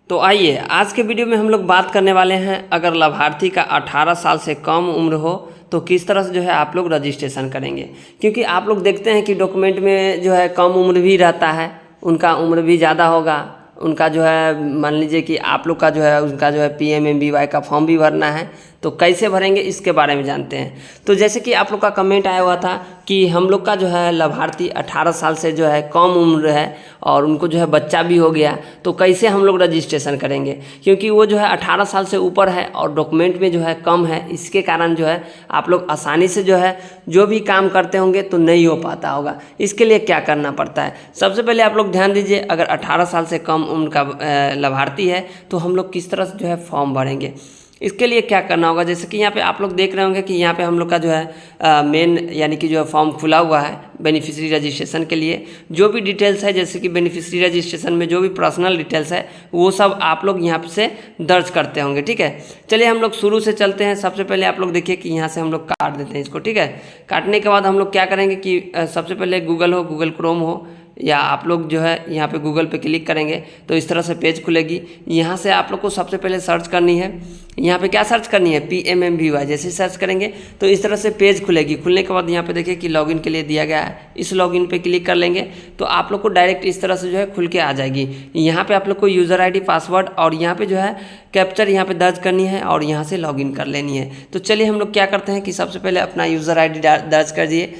तो आइए आज के वीडियो में हम लोग बात करने वाले हैं, अगर लाभार्थी का 18 साल से कम उम्र हो तो किस तरह से जो है आप लोग रजिस्ट्रेशन करेंगे। क्योंकि आप लोग देखते हैं कि डॉक्यूमेंट में जो है कम उम्र भी रहता है, उनका उम्र भी ज़्यादा होगा, उनका जो है मान लीजिए कि आप लोग का जो है उनका जो है PMMBY का फॉर्म भी भरना है, तो कैसे भरेंगे इसके बारे में जानते हैं। तो जैसे कि आप लोग का कमेंट आया हुआ था कि हम लोग का जो है लाभार्थी 18 साल से जो है कम उम्र है और उनको जो है बच्चा भी हो गया, तो कैसे हम लोग रजिस्ट्रेशन करेंगे। क्योंकि वो जो है 18 साल से ऊपर है और डॉक्यूमेंट में जो है कम है, इसके कारण जो है आप लोग आसानी से जो है जो भी काम करते होंगे तो नहीं हो पाता होगा। इसके लिए क्या करना पड़ता है, सबसे पहले आप लोग ध्यान दीजिए। अगर 18 साल से कम उम्र का लाभार्थी है तो हम लोग किस तरह से जो है फॉर्म भरेंगे, इसके लिए क्या करना होगा। जैसे कि यहाँ पे आप लोग देख रहे होंगे कि यहाँ पे हम लोग का जो है मेन यानी कि जो है फॉर्म खुला हुआ है बेनिफिशियरी रजिस्ट्रेशन के लिए। जो भी डिटेल्स है, जैसे कि बेनिफिशियरी रजिस्ट्रेशन में जो भी पर्सनल डिटेल्स है वो सब आप लोग यहाँ से दर्ज करते होंगे। ठीक है, चलिए हम लोग शुरू से चलते हैं। सबसे पहले आप लोग देखिए कि यहाँ से हम लोग काट देते हैं इसको। ठीक है, काटने के बाद हम लोग क्या करेंगे कि सबसे पहले गूगल क्रोम हो या आप लोग जो है यहाँ पे गूगल पे क्लिक करेंगे तो इस तरह से पेज खुलेगी। यहाँ से आप लोग को सबसे पहले सर्च करनी है, यहाँ पे क्या सर्च करनी है, PMMBY। जैसे सर्च करेंगे तो इस तरह से पेज खुलेगी। खुलने के बाद यहाँ पे देखिए कि लॉगिन के लिए दिया गया है, इस लॉगिन पे क्लिक कर लेंगे तो आप लोग को डायरेक्ट इस तरह से जो है खुल के आ जाएगी। यहाँ पे आप लोग को यूज़र ID पासवर्ड और यहाँ पे जो है कैप्चर यहाँ पे दर्ज करनी है और यहाँ से लॉगिन कर लेनी है। तो चलिए हम लोग क्या करते हैं कि सबसे पहले अपना यूज़र ID दर्ज कर दिए।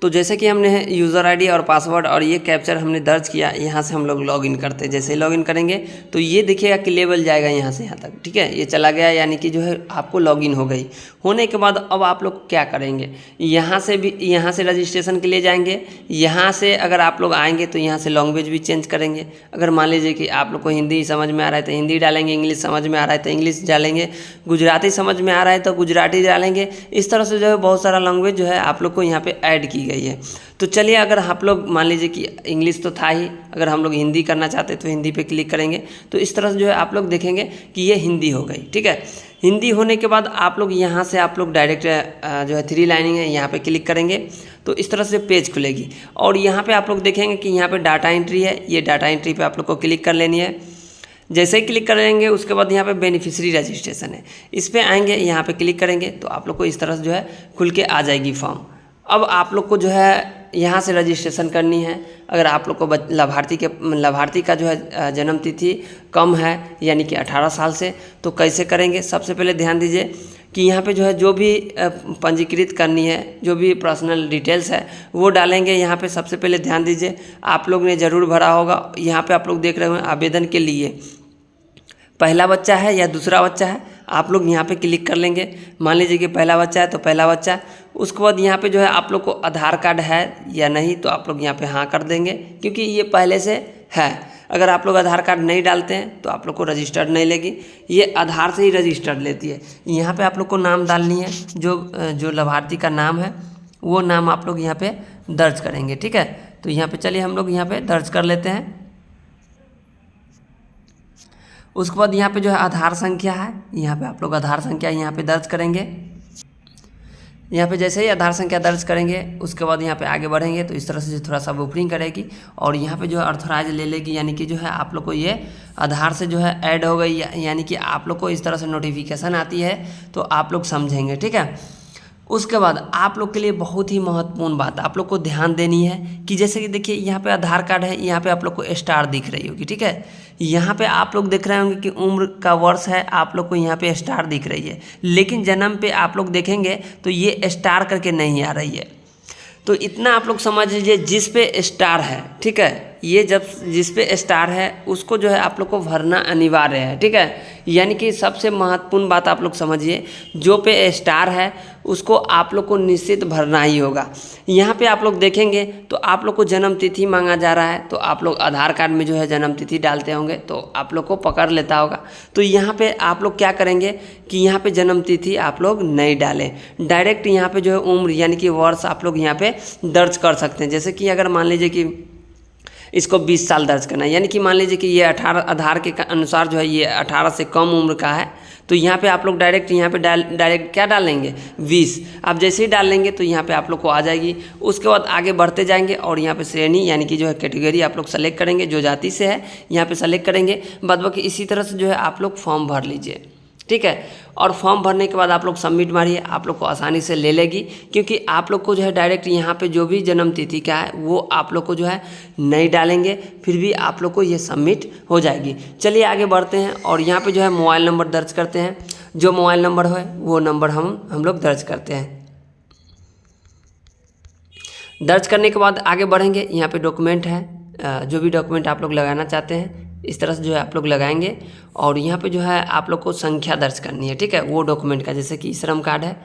तो जैसे कि हमने यूज़र ID और पासवर्ड और ये कैप्चर हमने दर्ज किया, यहाँ से हम लोग लॉगिन करते हैं। जैसे ही लॉगिन करेंगे तो ये देखिएगा कि लेवल जाएगा यहाँ से यहाँ तक। ठीक है, ये चला गया, यानी कि जो है आपको लॉगिन हो गई। होने के बाद अब आप लोग क्या करेंगे, यहाँ से रजिस्ट्रेशन के लिए जाएंगे। यहाँ से अगर आप लोग आएंगे तो यहाँ से लैंग्वेज भी चेंज करेंगे। अगर मान लीजिए कि आप लोग को हिंदी समझ में आ रहा है तो हिंदी डालेंगे, इंग्लिश समझ में आ रहा है तो इंग्लिश डालेंगे, गुजराती समझ में आ रहा है तो गुजराती डालेंगे। इस तरह से जो है बहुत सारा लैंग्वेज जो है आप लोग को यहाँ पे ऐड की गई है। तो चलिए, अगर आप लोग मान लीजिए कि इंग्लिश तो था ही, अगर हम लोग हिंदी करना चाहते हैं तो हिंदी पे क्लिक करेंगे तो इस तरह से जो है आप लोग देखेंगे कि ये हिंदी हो गई। ठीक है, हिंदी होने के बाद आप लोग यहाँ से आप लोग डायरेक्ट जो है 3 लाइनिंग है यहाँ पे क्लिक करेंगे तो इस तरह से पेज खुलेगी। और यहाँ पे आप लोग देखेंगे कि यहाँ पे डाटा एंट्री है, ये डाटा एंट्री पे आप लोग को क्लिक कर लेनी है। जैसे ही क्लिक करेंगे उसके बाद यहाँ पे बेनिफिशियरी रजिस्ट्रेशन है, इस पर आएंगे, यहाँ पे क्लिक करेंगे तो आप लोग को इस तरह से जो है खुल के आ जाएगी फॉर्म। अब आप लोग को जो है यहाँ से रजिस्ट्रेशन करनी है। अगर आप लोग को लाभार्थी का जो है जन्म तिथि कम है यानी कि 18 साल से, तो कैसे करेंगे। सबसे पहले ध्यान दीजिए कि यहाँ पे जो है जो भी पंजीकृत करनी है, जो भी पर्सनल डिटेल्स है वो डालेंगे। यहाँ पे सबसे पहले ध्यान दीजिए, आप लोग ने ज़रूर भरा होगा। यहाँ पे आप लोग देख रहे हो आवेदन के लिए पहला बच्चा है या दूसरा बच्चा है, आप लोग यहाँ पे क्लिक कर लेंगे। मान लीजिए कि पहला बच्चा है तो पहला बच्चा। उसके बाद यहाँ पे जो है आप लोग को आधार कार्ड है या नहीं, तो आप लोग यहाँ पे हाँ कर देंगे क्योंकि ये पहले से है। अगर आप लोग आधार कार्ड नहीं डालते हैं तो आप लोग को रजिस्टर्ड नहीं लेगी, ये आधार से ही रजिस्टर्ड लेती है। यहाँ पे आप लोग को नाम डालनी है, जो लाभार्थी का नाम है वो नाम आप लोग यहाँ पे दर्ज करेंगे। ठीक है, तो यहाँ पे चलिए हम लोग यहाँ पे दर्ज कर लेते हैं। उसके बाद यहाँ पे जो है आधार संख्या है, यहाँ पे आप लोग आधार संख्या यहाँ पे दर्ज करेंगे। यहाँ पे जैसे ही आधार संख्या दर्ज करेंगे उसके बाद यहाँ पे आगे बढ़ेंगे तो इस तरह से थोड़ा सा बुफरिंग करेगी और यहाँ पे जो है ऑथराइज ले लेगी, यानी कि जो है आप लोग को ये आधार से जो है ऐड हो गई, यानी कि आप लोग को इस तरह से नोटिफिकेशन आती है तो आप लोग समझेंगे। ठीक है, उसके बाद आप लोग के लिए बहुत ही महत्वपूर्ण बात आप लोग को ध्यान देनी है कि जैसे कि देखिए यहाँ पे आधार कार्ड है, यहाँ पे आप लोग को स्टार दिख रही होगी। ठीक है, यहाँ पे आप लोग देख रहे होंगे कि उम्र का वर्ष है, आप लोग को यहाँ पे स्टार दिख रही है, लेकिन जन्म पे आप लोग देखेंगे तो ये स्टार करके नहीं आ रही है। तो इतना आप लोग समझ लीजिए, जिस पे स्टार है, ठीक है, ये जिस पे स्टार है उसको जो है आप लोग को भरना अनिवार्य है। ठीक है, यानी कि सबसे महत्वपूर्ण बात आप लोग समझिए, जो पे स्टार है उसको आप लोग को निश्चित भरना ही होगा। यहाँ पे आप लोग देखेंगे तो आप लोग को जन्म तिथि मांगा जा रहा है, तो आप लोग आधार कार्ड में जो है जन्म तिथि डालते होंगे तो आप लोग को पकड़ लेता होगा। तो यहाँ पे आप लोग क्या करेंगे कि यहाँ पे जन्म तिथि आप लोग नहीं डालें, डायरेक्ट यहाँ पे जो है उम्र यानी कि वर्ष आप लोग यहाँ पे दर्ज कर सकते हैं। जैसे कि अगर मान लीजिए कि इसको 20 साल दर्ज करना है। यानी कि मान लीजिए कि ये 18 आधार के अनुसार जो है ये 18 से कम उम्र का है, तो यहाँ पे आप लोग डायरेक्ट यहाँ पे डायरेक्ट क्या डालेंगे 20। आप जैसे ही डाल लेंगे तो यहाँ पे आप लोग को आ जाएगी। उसके बाद आगे बढ़ते जाएंगे और यहाँ पे श्रेणी यानी कि जो है कैटेगरी आप लोग सेलेक्ट करेंगे, जो जाति से है यहाँ पे सेलेक्ट करेंगे। बाद बाकी इसी तरह से जो है आप लोग फॉर्म भर लीजिए, ठीक है। और फॉर्म भरने के बाद आप लोग सबमिट मारिए, आप लोग को आसानी से ले लेगी, क्योंकि आप लोग को जो है डायरेक्ट यहाँ पे जो भी जन्म तिथि का है वो आप लोग को जो है नहीं डालेंगे, फिर भी आप लोग को ये सबमिट हो जाएगी। चलिए आगे बढ़ते हैं और यहाँ पे जो है मोबाइल नंबर दर्ज करते हैं। जो मोबाइल नंबर है वो नंबर हम लोग दर्ज करते हैं। दर्ज करने के बाद आगे बढ़ेंगे। यहाँ पे डॉक्यूमेंट है, जो भी डॉक्यूमेंट आप लोग लगाना चाहते हैं इस तरह से जो है आप लोग लगाएंगे। और यहाँ पे जो है आप लोग को संख्या दर्ज करनी है, ठीक है। वो डॉक्यूमेंट का जैसे कि श्रम कार्ड है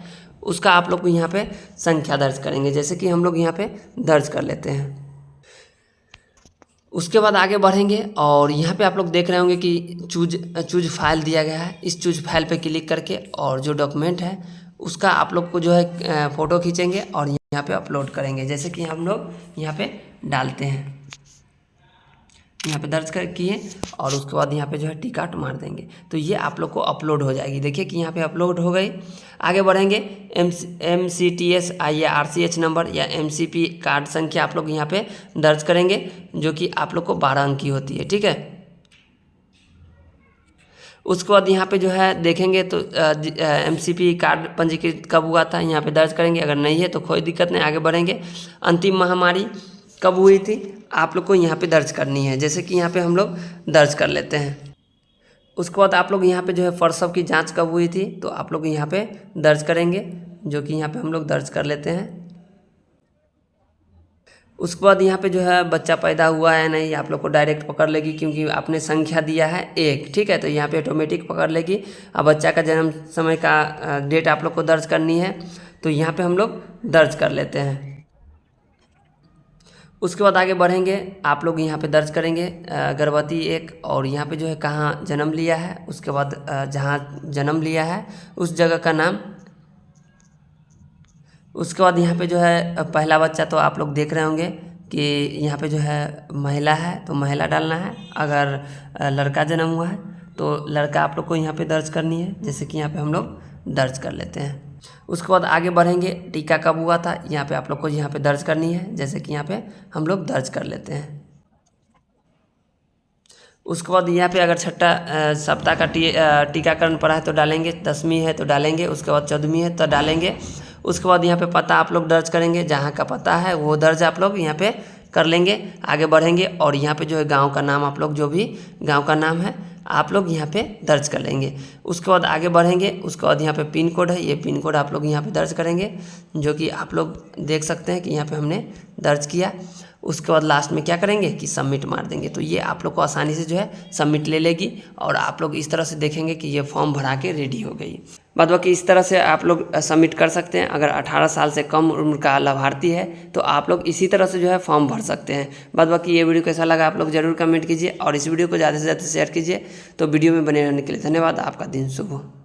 उसका आप लोग को यहाँ पे संख्या दर्ज करेंगे, जैसे कि हम लोग यहाँ पे दर्ज कर लेते हैं। उसके बाद आगे बढ़ेंगे और यहाँ पे आप लोग देख रहे होंगे कि चूज फाइल दिया गया है। इस चूज फाइल पे क्लिक करके और जो डॉक्यूमेंट है उसका आप लोग को जो है फ़ोटो खींचेंगे और यहाँ पे अपलोड करेंगे, जैसे कि हम लोग यहाँ पे डालते हैं। यहाँ पे दर्ज कर किए और उसके बाद यहाँ पे जो है टिकट मार देंगे तो ये आप लोग को अपलोड हो जाएगी। देखिए कि यहाँ पे अपलोड हो गई। आगे बढ़ेंगे। MCTS या RCH नंबर या MCP कार्ड संख्या आप लोग यहाँ पे दर्ज करेंगे, जो कि आप लोग को 12 अंक की होती है, ठीक है। उसके बाद यहाँ पे जो है देखेंगे तो MCP कार्ड पंजीकृत कब हुआ था यहाँ पे दर्ज करेंगे। अगर नहीं है तो कोई दिक्कत नहीं, आगे बढ़ेंगे। अंतिम महामारी कब हुई थी आप लोग को यहाँ पे दर्ज करनी है, जैसे कि यहाँ पे हम लोग दर्ज कर लेते हैं। उसके बाद आप लोग यहाँ पे जो है प्रसव की जांच कब हुई थी तो आप लोग यहाँ पे दर्ज करेंगे, जो कि यहाँ पे हम लोग दर्ज कर लेते हैं। उसके बाद यहाँ पे जो है बच्चा पैदा हुआ है नहीं आप लोग को डायरेक्ट पकड़ लेगी, क्योंकि आपने संख्या दिया है 1, ठीक है। तो यहाँ पे ऑटोमेटिक पकड़ लेगी। अब बच्चा का जन्म समय का डेट आप लोग को दर्ज करनी है, तो यहाँ पे हम लोग दर्ज कर लेते हैं। उसके बाद आगे बढ़ेंगे। आप लोग यहाँ पे दर्ज करेंगे गर्भवती 1 और यहाँ पे जो है कहाँ जन्म लिया है, उसके बाद जहाँ जन्म लिया है उस जगह का नाम। उसके बाद यहाँ पे जो है पहला बच्चा तो आप लोग देख रहे होंगे कि यहाँ पे जो है महिला है तो महिला डालना है। अगर लड़का जन्म हुआ है तो लड़का आप लोग को यहाँ पे दर्ज करनी है, जैसे कि यहाँ पे हम लोग दर्ज कर लेते हैं। उसके बाद आगे बढ़ेंगे। टीका कब हुआ था यहाँ पे आप लोग को यहाँ पे दर्ज करनी है, जैसे कि यहाँ पे हम लोग दर्ज कर लेते हैं। उसके बाद यहाँ पे अगर छठा सप्ताह का टीकाकरण पड़ा है तो डालेंगे, 10वीं है तो डालेंगे, उसके बाद 14वीं है तो डालेंगे। उसके बाद यहाँ पे पता आप लोग दर्ज करेंगे, जहाँ का पता है वो दर्ज आप लोग यहाँ पे कर लेंगे। आगे बढ़ेंगे और यहाँ पे जो है गांव का नाम आप लोग जो भी गांव का नाम है आप लोग यहाँ पे दर्ज कर लेंगे। उसके बाद आगे बढ़ेंगे। उसके बाद यहाँ पे पिन कोड है, ये पिन कोड आप लोग यहाँ पे दर्ज करेंगे, जो कि आप लोग देख सकते हैं कि यहाँ पे हमने दर्ज किया। उसके बाद लास्ट में क्या करेंगे कि सबमिट मार देंगे, तो ये आप लोग को आसानी से जो है सबमिट ले लेगी और आप लोग इस तरह से देखेंगे कि ये फॉर्म भरा के रेडी हो गई। बाद बाकी इस तरह से आप लोग सबमिट कर सकते हैं। अगर 18 साल से कम उम्र का लाभार्थी है तो आप लोग इसी तरह से जो है फॉर्म भर सकते हैं। बाद बाकी ये वीडियो कैसा लगा आप लोग ज़रूर कमेंट कीजिए और इस वीडियो को ज़्यादा से ज़्यादा शेयर कीजिए। तो वीडियो में बने रहने के लिए धन्यवाद। आपका दिन शुभ हो।